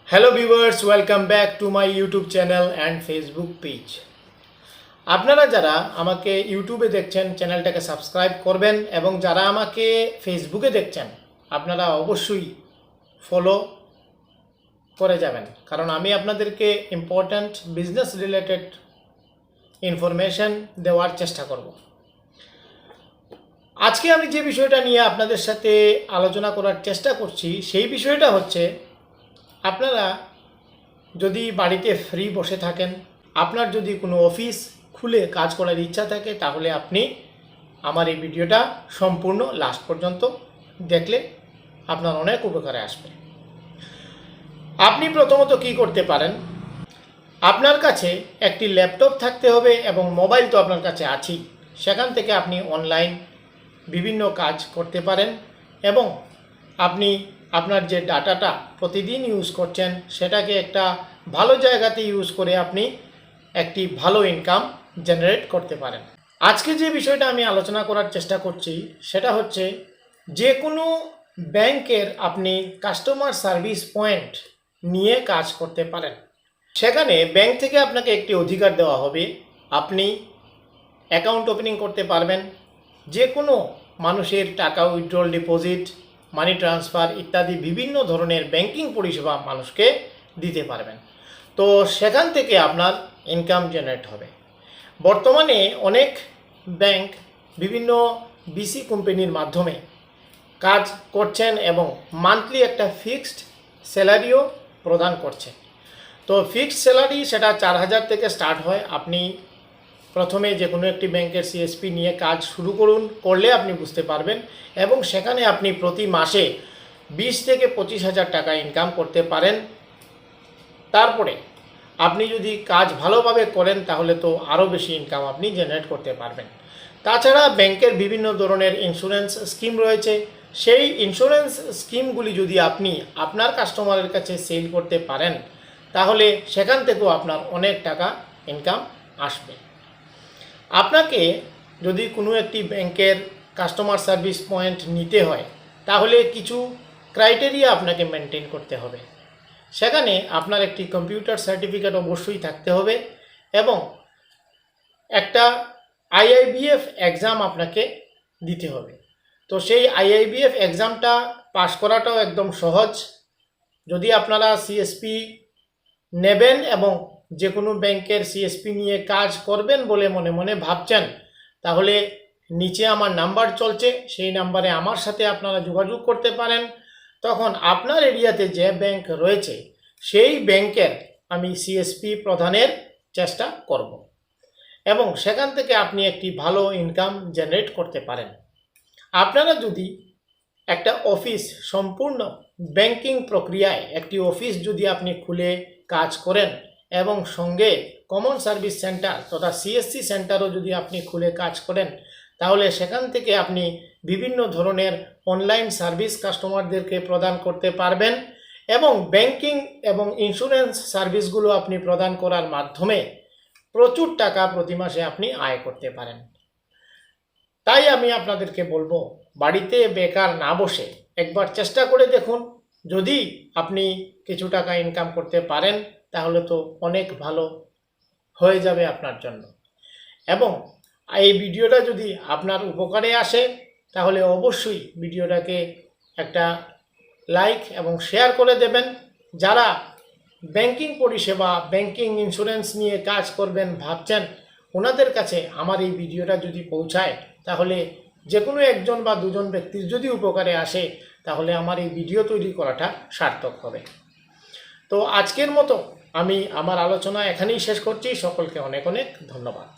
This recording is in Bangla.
Hello viewers, welcome back to my YouTube channel and Facebook page. আপনারা যারা আমাকে ইউটিউবে দেখছেন চ্যানেলটাকে সাবস্ক্রাইব করবেন, এবং যারা আমাকে ফেসবুকে দেখছেন আপনারা অবশ্যই ফলো করে যাবেন, কারণ আমি আপনাদেরকে ইম্পর্ট্যান্ট বিজনেস রিলেটেড ইনফরমেশন দেওয়ার চেষ্টা করব। আজকে আমি যে বিষয়টা নিয়ে আপনাদের সাথে আলোচনা করার চেষ্টা করছি সেই বিষয়টা হচ্ছে, আপনারা যদি বাড়িতে ফ্রি বসে থাকেন, আপনার যদি কোনো অফিস খুলে কাজ করার ইচ্ছা থাকে, তাহলে আপনি আমার এই ভিডিওটা সম্পূর্ণ লাস্ট পর্যন্ত দেখলে আপনার অনেক উপকারে আসবে। আপনি প্রথমত কি করতে পারেন, আপনার কাছে একটি ল্যাপটপ থাকতে হবে এবং মোবাইল তো আপনার কাছে আছেই। সেখান থেকে আপনি অনলাইন বিভিন্ন কাজ করতে পারেন এবং আপনি আপনার যে ডাটাটা প্রতিদিন ইউজ করছেন সেটাকে একটা ভালো জায়গাতে ইউজ করে আপনি একটি ভালো ইনকাম জেনারেট করতে পারেন। আজকে যে বিষয়টা আমি আলোচনা করার চেষ্টা করছি সেটা হচ্ছে, যে কোনো ব্যাংকের আপনি কাস্টমার সার্ভিস পয়েন্ট নিয়ে কাজ করতে পারেন। সেখানে ব্যাংক থেকে আপনাকে একটি অধিকার দেওয়া হবে, আপনি অ্যাকাউন্ট ওপেনিং করতে পারবেন, যে কোনো মানুষের টাকা উইথড্রল, ডিপোজিট, মানি ট্রান্সফার ইত্যাদি বিভিন্ন ধরনের ব্যাংকিং পরিষেবা মানুষকে দিতে পারবেন। তো সেখান থেকে আপনার ইনকাম জেনারেট হবে। বর্তমানে অনেক ব্যাংক বিভিন্ন বিসি কোম্পানির মাধ্যমে কাজ করছেন এবং মান্থলি একটা ফিক্সড স্যালারিও প্রদান করছে। তো ফিক্সড স্যালারি সেটা 4,000 থেকে স্টার্ট হয়। আপনি প্রথমে যে কোনো একটি ব্যাংকের সিএসপি নিয়ে কাজ শুরু করলে আপনি বুঝতে পারবেন, এবং সেখানে আপনি প্রতি মাসে 20 থেকে 25,000 টাকা ইনকাম করতে পারেন। তারপরে আপনি যদি কাজ ভালোভাবে করেন তাহলে তো আরও বেশি ইনকাম আপনি জেনারেট করতে পারবেন। তাছাড়া ব্যাংকের বিভিন্ন ধরনের ইন্স্যুরেন্স স্কিম রয়েছে। সেই ইন্স্যুরেন্স স্কিমগুলি যদি আপনি আপনার কাস্টমারের কাছে সেল করতে পারেন তাহলে সেখান থেকেও আপনার অনেক টাকা ইনকাম আসবে। আপনাকে যদি কোনো একটি ব্যাংকের কাস্টমার সার্ভিস পয়েন্ট নিতে হয় তাহলে কিছু ক্রাইটেরিয়া আপনাকে মেনটেন করতে হবে। সেখানে আপনার একটি কম্পিউটার সার্টিফিকেট অবশ্যই থাকতে হবে এবং একটা আইআইবিএফ এক্সাম আপনাকে দিতে হবে। তো সেই আইআইবিএফ এক্সামটা পাস করাটাও একদম সহজ। যদি আপনারা সিএসপি নেবেন এবং যে কোনো ব্যাংকের সিএসপি নিয়ে কাজ করবেন বলে মনে মনে ভাবছেন, তাহলে নিচে আমার নাম্বার চলছে, সেই নাম্বারে আমার সাথে আপনারা যোগাযোগ করতে পারেন। তখন আপনার এরিয়াতে যে ব্যাংক রয়েছে সেই ব্যাংকের আমি সিএসপি প্রদানের চেষ্টা করব এবং সেখান থেকে আপনি একটি ভালো ইনকাম জেনারেট করতে পারেন। আপনারা যদি একটা অফিস সম্পূর্ণ ব্যাংকিং প্রক্রিয়ায় একটি অফিস যদি আপনি খুলে কাজ করেন এবং সঙ্গে কমন সার্ভিস সেন্টার তথা সিএসসি সেন্টারও যদি আপনি খুলে কাজ করেন, তাহলে সেখান থেকে আপনি বিভিন্ন ধরনের অনলাইন সার্ভিস কাস্টমারদেরকে প্রদান করতে পারবেন এবং ব্যাংকিং এবং ইন্স্যুরেন্স সার্ভিসগুলো আপনি প্রদান করার মাধ্যমে প্রচুর টাকা প্রতি মাসে আপনি আয় করতে পারেন। তাই আমি আপনাদেরকে বলবো, বাড়িতে বেকার না বসে একবার চেষ্টা করে দেখুন। যদি আপনি কিছু টাকা ইনকাম করতে পারেন তাহলে তো অনেক ভালো হয়ে যাবে আপনার জন্য। এবং এই ভিডিওটা যদি আপনার উপকারে আসে তাহলে অবশ্যই ভিডিওটাকে একটা লাইক এবং শেয়ার করে দেবেন। যারা ব্যাংকিং পরিষেবা, ব্যাংকিং ইন্স্যুরেন্স নিয়ে কাজ করবেন ভাবছেন, ওনাদের কাছে আমার এই ভিডিওটা যদি পৌঁছায় তাহলে যে কোনো একজন বা দুজন ব্যক্তির যদি উপকারে আসে তাহলে আমার এই ভিডিও তৈরি করাটা সার্থক হবে। তো আজকের মতো আমি আমার আলোচনা এখানেই শেষ করছি। সকলকে অনেক অনেক ধন্যবাদ।